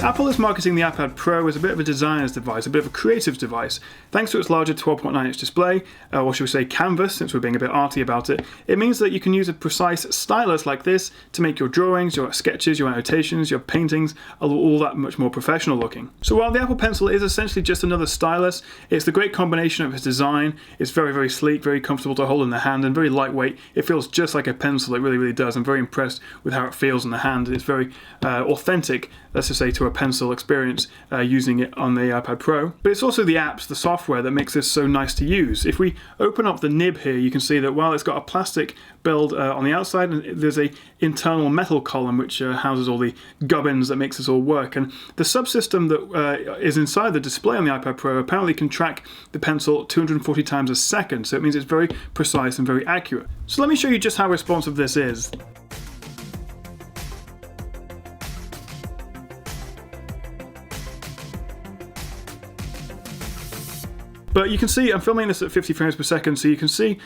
Apple is marketing the iPad Pro as a bit of a designer's device, a bit of a creative device. Thanks to its larger 12.9-inch display, or should we say canvas, since we're being a bit arty about it, it means that you can use a precise stylus like this to make your drawings, your sketches, your annotations, your paintings, all that much more professional looking. So while the Apple Pencil is essentially just another stylus, it's the great combination of its design. It's very, very sleek, very comfortable to hold in the hand, and very lightweight. It feels just like a pencil, it really, really does. I'm very impressed with how it feels in the hand. It's very authentic, let's just say, to a pencil experience using it on the iPad Pro. But it's also the apps, the software that makes this so nice to use. If we open up the nib here, you can see that while it's got a plastic build on the outside, there's a internal metal column which houses all the gubbins that makes this all work. And the subsystem that is inside the display on the iPad Pro apparently can track the pencil 240 times a second, so it means it's very precise and very accurate. So let me show you just how responsive this is. But you can see, I'm filming this at 50 frames per second, so you can see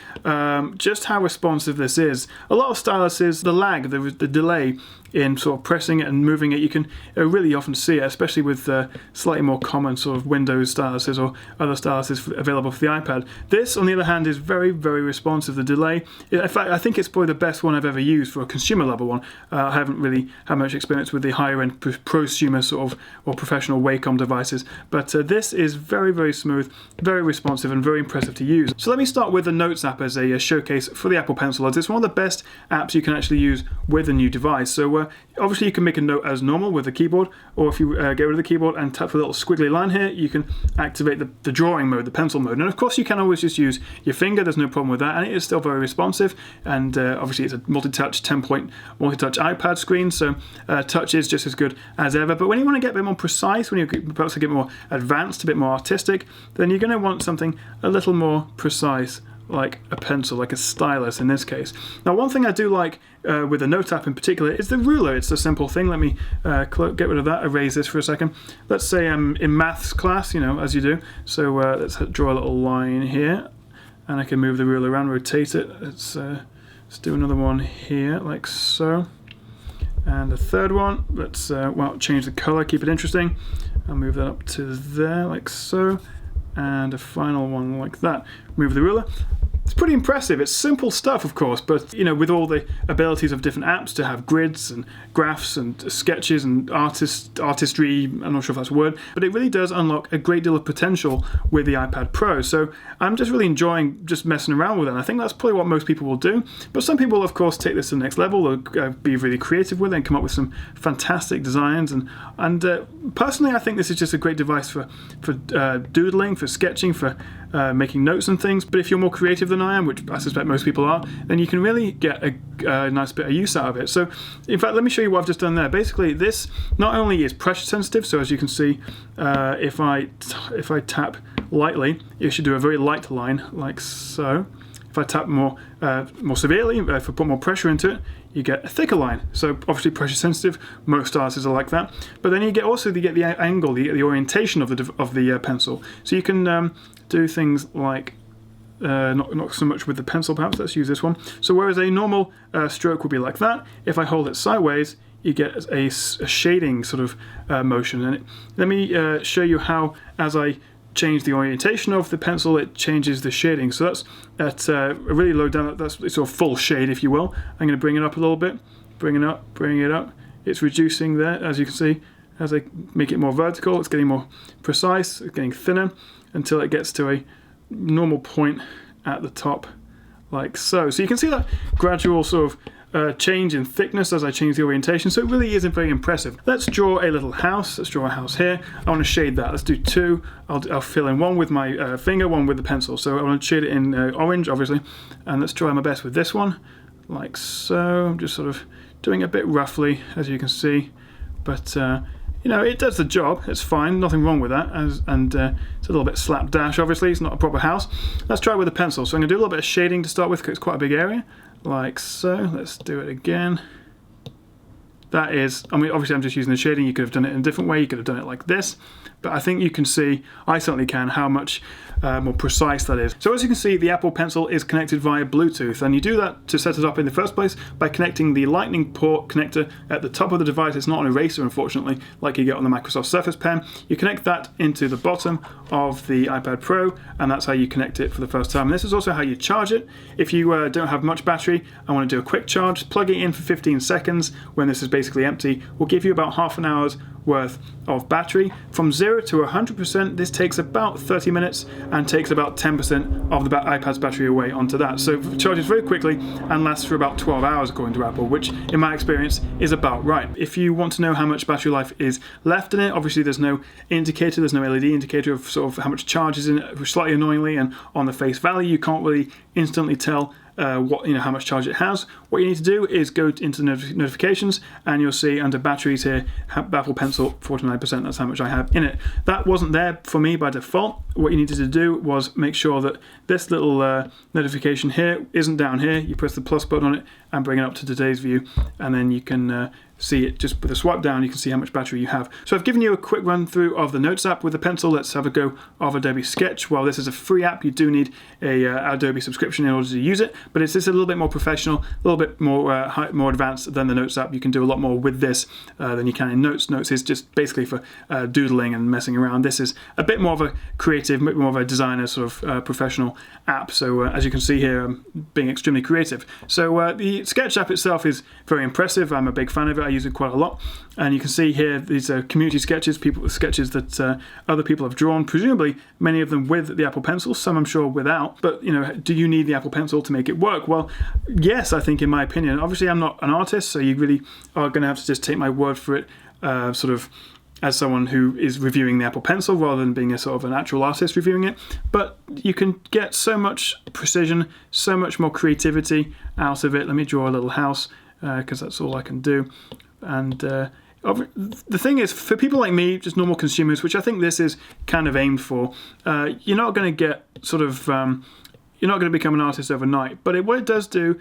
just how responsive this is. A lot of styluses, the lag, the delay in sort of pressing it and moving it, you can really often see it, especially with slightly more common sort of Windows styluses or other styluses available for the iPad. This, on the other hand, is very, very responsive. The delay, in fact, I think it's probably the best one I've ever used for a consumer level one. I haven't really had much experience with the higher end prosumer sort of or professional Wacom devices, but this is very, very smooth, very responsive and very impressive to use. So let me start with the Notes app as a showcase for the Apple Pencil, as it's one of the best apps you can actually use with a new device. So obviously you can make a note as normal with the keyboard, or if you get rid of the keyboard and tap the little squiggly line here, you can activate the drawing mode, the pencil mode. And of course you can always just use your finger, there's no problem with that, and it is still very responsive. And obviously it's a multi-touch 10-point multi-touch iPad screen, so touch is just as good as ever. But when you want to get a bit more precise, when you're perhaps to get more advanced, a bit more artistic, then you're going to want something a little more precise, like a pencil, like a stylus in this case. Now, one thing I do like with the Note app in particular is the ruler. It's a simple thing. Let me get rid of that, erase this for a second. Let's say I'm in maths class, you know, as you do. So let's draw a little line here, and I can move the ruler around, rotate it. Let's do another one here, like so. And a third one, let's well, change the color, keep it interesting. I'll move that up to there, like so. And a final one like that. Move the ruler. It's pretty impressive. It's simple stuff, of course, but you know, with all the abilities of different apps to have grids and graphs and sketches and artistry, I'm not sure if that's a word, but it really does unlock a great deal of potential with the iPad Pro. So I'm just really enjoying just messing around with it. And I think that's probably what most people will do. But some people, of course, take this to the next level. They'll be really creative with it and come up with some fantastic designs. And personally, I think this is just a great device for doodling, for sketching, for making notes and things. But if you're more creative than I am, which I suspect most people are, then you can really get a nice bit of use out of it. So in fact, let me show you what I've just done there. Basically, this not only is pressure sensitive, so as you can see, if I tap lightly, it should do a very light line like so. If I tap more severely, if I put more pressure into it, you get a thicker line. So obviously pressure sensitive, most styluses are like that. But then you get the angle, the orientation of the pencil. So you can do things like not so much with the pencil, perhaps. Let's use this one. So whereas a normal stroke would be like that, if I hold it sideways, you get a shading sort of motion. And let me show you how, as I change the orientation of the pencil, it changes the shading. So that's at a really low down, that's sort of full shade, if you will. I'm going to bring it up a little bit, bring it up. It's reducing there, as you can see. As I make it more vertical, it's getting more precise, it's getting thinner, until it gets to a normal point at the top, like so. So you can see that gradual sort of change in thickness as I change the orientation, so it really isn't very impressive. Let's draw a little house. Let's draw a house here. I want to shade that. Let's do two. I'll fill in one with my finger, one with the pencil. So I want to shade it in orange, obviously, and let's try my best with this one, like so. I'm just sort of doing it a bit roughly, as you can see, but you know, it does the job. It's fine, nothing wrong with that. And it's a little bit slapdash, obviously. It's not a proper house. Let's try it with a pencil. So I'm going to do a little bit of shading to start with, because it's quite a big area, like so. Let's do it again. That is, I mean, obviously I'm just using the shading. You could have done it in a different way. You could have done it like this. But I think you can see, I certainly can, how much more precise, that is. So as you can see, the Apple Pencil is connected via Bluetooth, and you do that to set it up in the first place by connecting the Lightning port connector at the top of the device. It's not an eraser, unfortunately, like you get on the Microsoft Surface Pen. You connect that into the bottom of the iPad Pro, and that's how you connect it for the first time. And this is also how you charge it. If you don't have much battery and want to do a quick charge, plug it in for 15 seconds when this is basically empty. Will give you about half an hour's worth of battery. From 0 to 100%, this takes about 30 minutes and takes about 10% of the iPad's battery away onto that. So it charges very quickly and lasts for about 12 hours according to Apple, which in my experience is about right. If you want to know how much battery life is left in it, obviously there's no indicator, there's no LED indicator of sort of how much charge is in it, slightly annoyingly, and on the face value you can't really instantly tell how much charge it has. What you need to do is go into notifications, and you'll see under batteries here, Apple Pencil 49%. That's how much I have in it. That wasn't there for me by default. What you needed to do was make sure that this little notification here isn't down here. You press the plus button on it and bring it up to today's view, and then you can see it just with a swipe down. You can see how much battery you have. So I've given you a quick run through of the Notes app with the pencil. Let's have a go of Adobe Sketch. While this is a free app, you do need a Adobe subscription in order to use it, but it's just a little bit more professional, a little bit more more advanced than the Notes app. You can do a lot more with this than you can in Notes. Notes is just basically for doodling and messing around. This is a bit more of a creative, a bit more of a designer sort of professional app. So as you can see here, I'm being extremely creative. So the Sketch app itself is very impressive. I'm a big fan of it. I use it quite a lot, and you can see here these are community sketches, sketches that other people have drawn, presumably many of them with the Apple Pencil, some I'm sure without. But do you need the Apple Pencil to make it work? Well, yes, I think, in my opinion. Obviously I'm not an artist, so you really are going to have to just take my word for it, sort of as someone who is reviewing the Apple Pencil rather than being a sort of an actual artist reviewing it. But you can get so much precision, so much more creativity out of it. Let me draw a little house, because that's all I can do. And the thing is, for people like me, just normal consumers, which I think this is kind of aimed for, you're not going to get sort of you're not going to become an artist overnight. But what it does do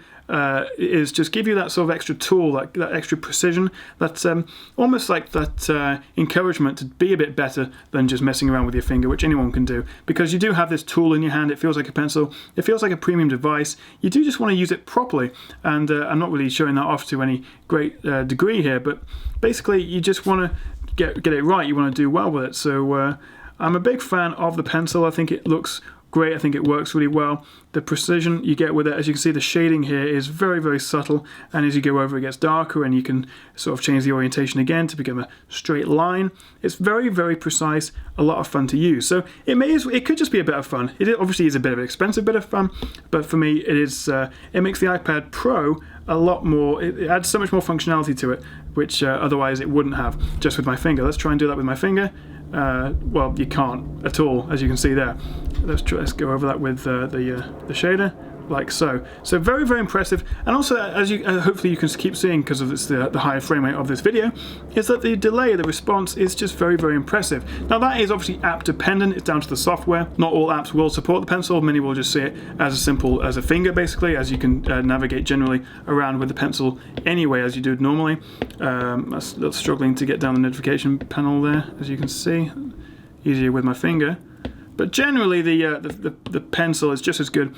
is just give you that sort of extra tool, that extra precision, that's almost like that encouragement to be a bit better than just messing around with your finger, which anyone can do. Because you do have this tool in your hand, it feels like a pencil, it feels like a premium device. You do just want to use it properly. And I'm not really showing that off to any great degree here, but basically you just want to get it right, you want to do well with it. So I'm a big fan of the pencil. I think it looks great. I think it works really well. The precision you get with it, as you can see, the shading here is very, very subtle, and as you go over it gets darker, and you can sort of change the orientation again to become a straight line. It's very, very precise, a lot of fun to use. So it could just be a bit of fun. It obviously is a bit of an expensive bit of fun, but for me it is. It makes the iPad Pro a lot more. It adds so much more functionality to it, which otherwise it wouldn't have just with my finger. Let's try and do that with my finger. Well, you can't at all, as you can see there. Let's go over that with the shader, like so. So very, very impressive. And also, as you hopefully you can keep seeing, because of the higher frame rate of this video, is that the delay, the response is just very, very impressive. Now that is obviously app dependent. It's down to the software. Not all apps will support the pencil. Many will just see it as simple as a finger, basically, as you can navigate generally around with the pencil anyway, as you do normally. I'm struggling to get down the notification panel there, as you can see. Easier with my finger. But generally, the pencil is just as good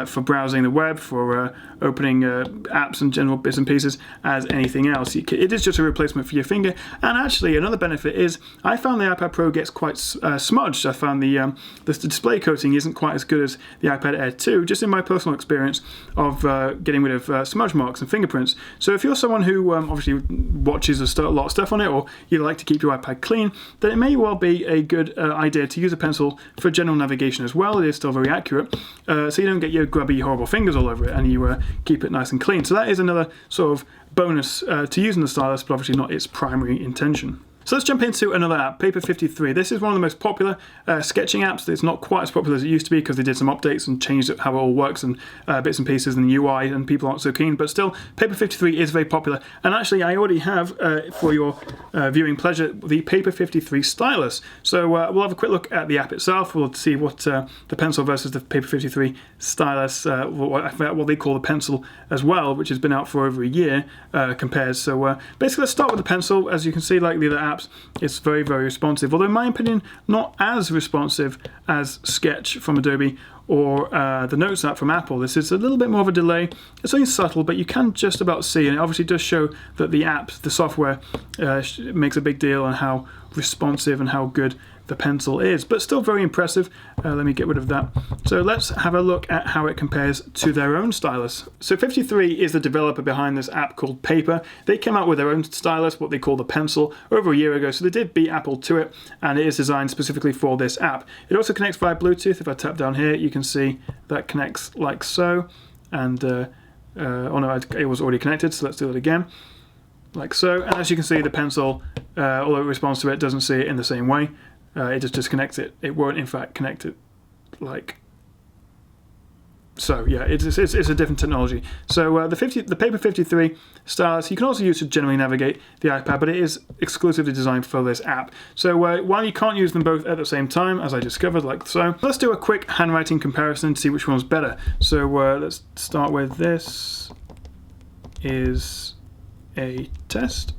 for browsing the web, for opening apps and general bits and pieces as anything else. It is just a replacement for your finger. And actually, another benefit is I found the iPad Pro gets quite smudged. I found the display coating isn't quite as good as the iPad Air 2, just in my personal experience of getting rid of smudge marks and fingerprints. So if you're someone who obviously watches a lot of stuff on it, or you like to keep your iPad clean, then it may well be a good idea to use a pencil for general navigation as well. It is still very accurate, so you don't get your grubby, horrible fingers all over it, and you keep it nice and clean. So that is another sort of bonus to using the stylus, but obviously not its primary intention. So let's jump into another app, Paper 53. This is one of the most popular sketching apps. It's not quite as popular as it used to be because they did some updates and changed how it all works and bits and pieces and the UI, and people aren't so keen. But still, Paper 53 is very popular. And actually, I already have, for your viewing pleasure, the Paper 53 stylus. So we'll have a quick look at the app itself. We'll see what the pencil versus the Paper 53 stylus, what they call the pencil as well, which has been out for over a year, compares. So basically, let's start with the pencil. As you can see, like the other apps, apps, it's very, very responsive. Although in my opinion, not as responsive as Sketch from Adobe or the Notes app from Apple. This is a little bit more of a delay. It's only subtle, but you can just about see, and it obviously does show that the app, the software, makes a big deal on how responsive and how good the pencil is, but still very impressive. Let me get rid of that. So let's have a look at how it compares to their own stylus. So 53 is the developer behind this app called Paper. They came out with their own stylus, what they call the pencil, over a year ago, so they did beat Apple to it, and it is designed specifically for this app. It also connects via Bluetooth. If I tap down here, you can see that connects like so, and oh no, it was already connected, so let's do it again. Like so, and as you can see, the pencil, although it responds to it, doesn't see it in the same way. It just disconnects it. It won't, in fact, connect it like so. Yeah, it's a different technology. So the Paper 53 stylus you can also use to generally navigate the iPad, but it is exclusively designed for this app. So while you can't use them both at the same time, as I discovered, like so, let's do a quick handwriting comparison to see which one's better. So let's start with this is a test.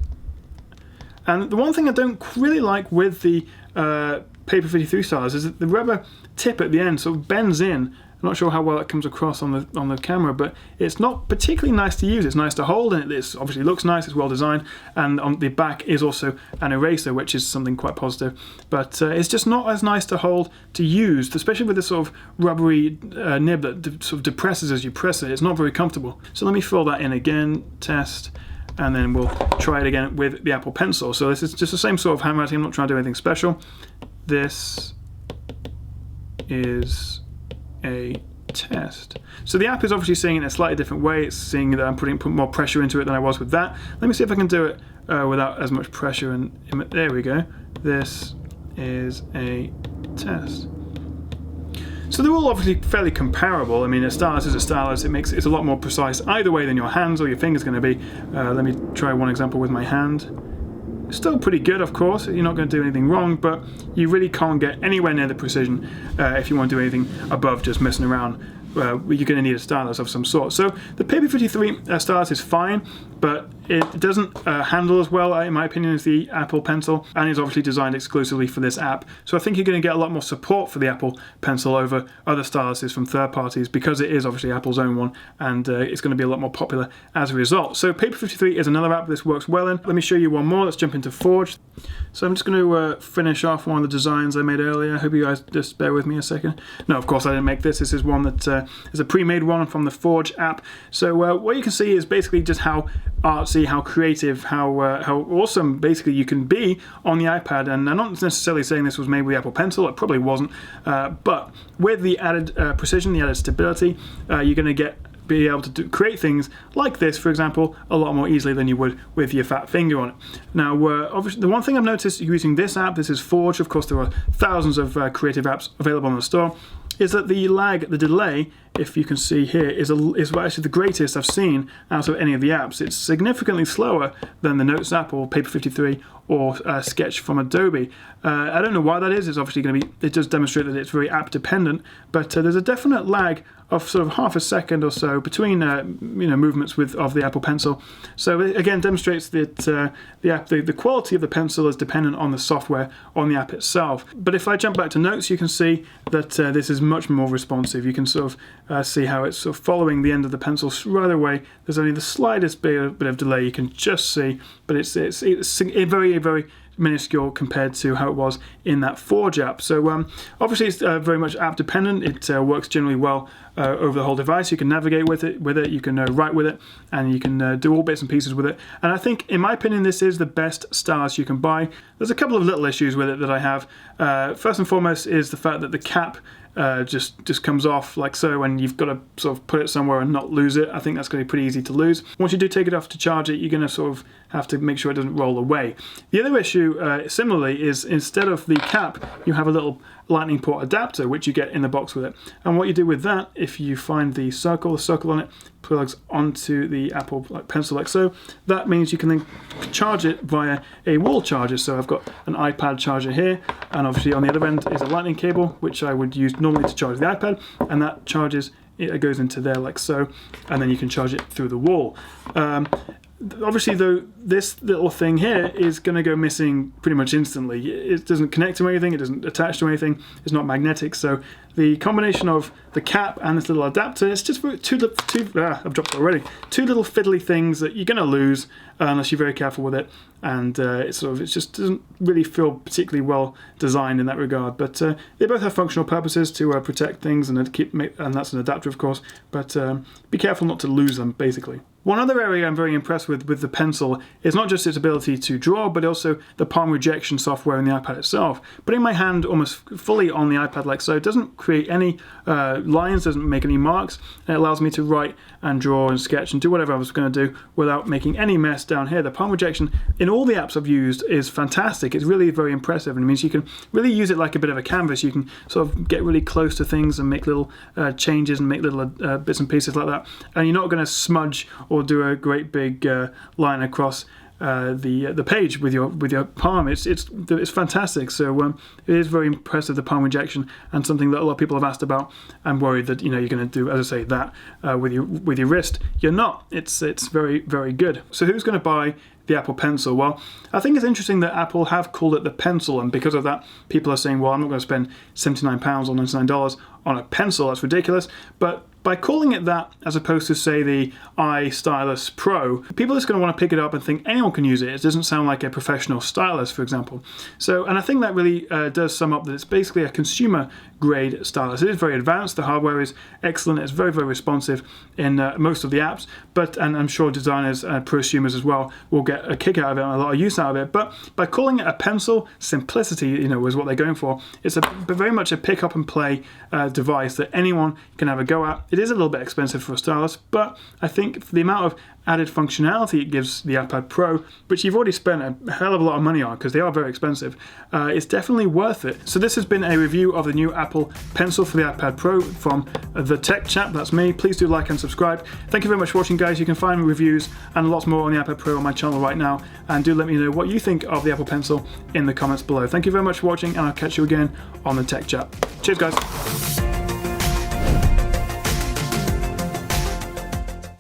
And the one thing I don't really like with the Paper 53 stylus is that the rubber tip at the end sort of bends in. I'm not sure how well it comes across on the camera, but it's not particularly nice to use. It's nice to hold, and it obviously looks nice, it's well designed, and on the back is also an eraser, which is something quite positive. But it's just not as nice to hold, to use, especially with this sort of rubbery nib that sort of depresses as you press it. It's not very comfortable. So let me fill that in again, test, and then we'll try it again with the Apple Pencil. So this is just the same sort of handwriting. I'm not trying to do anything special. This is a test. So the app is obviously seeing it in a slightly different way. It's seeing that I'm putting more pressure into it than I was with that. Let me see if I can do it without as much pressure. And there we go. This is a test. So they're all obviously fairly comparable. I mean, a stylus is a stylus. It's a lot more precise either way than your hands or your fingers going to be. Let me try one example with my hand. Still pretty good, of course. You're not going to do anything wrong, but you really can't get anywhere near the precision if you want to do anything above just messing around. You're going to need a stylus of some sort. So the Paper 53 stylus is fine, but it doesn't handle as well, in my opinion, as the Apple Pencil, and is obviously designed exclusively for this app. So I think you're going to get a lot more support for the Apple Pencil over other styluses from third parties, because it is obviously Apple's own one, and it's going to be a lot more popular as a result. So Paper 53 is another app this works well in. Let me show you one more. Let's jump into Forge. So I'm just going to finish off one of the designs I made earlier. I hope you guys just bear with me a second. No, of course I didn't make this. This is one that is a pre-made one from the Forge app. So what you can see is basically just how artsy, how creative, how awesome basically you can be on the iPad. And I'm not necessarily saying this was made with the Apple Pencil. It probably wasn't. But with the added precision, the added stability, you're going to be able to create things like this, for example, a lot more easily than you would with your fat finger on it. Now, obviously, the one thing I've noticed using this app, this is Forge, of course there are thousands of creative apps available on the store, is that the lag, the delay, if you can see here, is actually the greatest I've seen out of any of the apps. It's significantly slower than the Notes app or Paper 53 or Sketch from Adobe. I don't know why that is. It's obviously going to be, it does demonstrate that it's very app dependent, but there's a definite lag of sort of half a second or so between movements of the Apple Pencil. So it again demonstrates that the quality of the pencil is dependent on the software on the app itself. But if I jump back to Notes, you can see that this is much more responsive. You can sort of see how it's sort of following the end of the pencil right away. There's only the slightest bit of delay you can just see, but it's very, very minuscule compared to how it was in that Forge app. So obviously it's very much app dependent. It works generally well over the whole device. You can navigate with it, you can write with it, and you can do all bits and pieces with it. And I think, in my opinion, this is the best stylus you can buy. There's a couple of little issues with it that I have. First and foremost is the fact that the cap just comes off like so, and you've got to sort of put it somewhere and not lose it. I think that's going to be pretty easy to lose. Once you do take it off to charge it, you're going to sort of have to make sure it doesn't roll away. The other issue, similarly, is instead of the cap, you have a little lightning port adapter, which you get in the box with it. And what you do with that, if you find the circle on it plugs onto the Apple Pencil like so, that means you can then charge it via a wall charger. So I've got an iPad charger here, and obviously on the other end is a lightning cable, which I would use normally to charge the iPad, and that charges, it goes into there like so, and then you can charge it through the wall. obviously though, this little thing here is going to go missing pretty much instantly. It doesn't connect to anything, it doesn't attach to anything, it's not magnetic, so the combination of the cap and this little adapter, it's just two little fiddly things that you're going to lose unless you're very careful with it, and it just doesn't really feel particularly well designed in that regard. But they both have functional purposes to protect things and and that's an adapter, of course. But be careful not to lose them, basically. One other area I'm very impressed with the pencil is not just its ability to draw, but also the palm rejection software in the iPad itself. Putting my hand almost fully on the iPad like so doesn't create any lines, doesn't make any marks, and it allows me to write and draw and sketch and do whatever I was going to do without making any mess down here. The palm rejection in all the apps I've used is fantastic. It's really very impressive, and it means you can really use it like a bit of a canvas. You can sort of get really close to things and make little changes and make little bits and pieces like that, and you're not going to smudge or do a great big line across the page with your palm. It's fantastic. So it is very impressive, the palm rejection, and something that a lot of people have asked about. I'm worried that you're going to do, as I say, that with your wrist. You're not. It's very, very good. So who's going to buy the Apple Pencil? Well, I think it's interesting that Apple have called it the Pencil, and because of that, people are saying, well, I'm not going to spend £79 or $99 on a pencil. That's ridiculous. But by calling it that, as opposed to, say, the stylus Pro, people are just going to want to pick it up and think anyone can use it. It doesn't sound like a professional stylus, for example. So, and I think that really does sum up that it's basically a consumer-grade stylus. It is very advanced. The hardware is excellent. It's very, very responsive in most of the apps. And I'm sure designers and prosumers as well will get a kick out of it and a lot of use out of it. But by calling it a pencil, simplicity, is what they're going for. It's very much a pick up and play device that anyone can have a go at. It is a little bit expensive for a stylus, but I think for the amount of added functionality it gives the iPad Pro, which you've already spent a hell of a lot of money on because they are very expensive, it's definitely worth it. So this has been a review of the new Apple Pencil for the iPad Pro from The Tech Chap. That's me. Please do like and subscribe. Thank you very much for watching, guys. You can find reviews and lots more on the iPad Pro on my channel right now, and do let me know what you think of the Apple Pencil in the comments below. Thank you very much for watching, and I'll catch you again on The Tech Chap. Cheers, guys.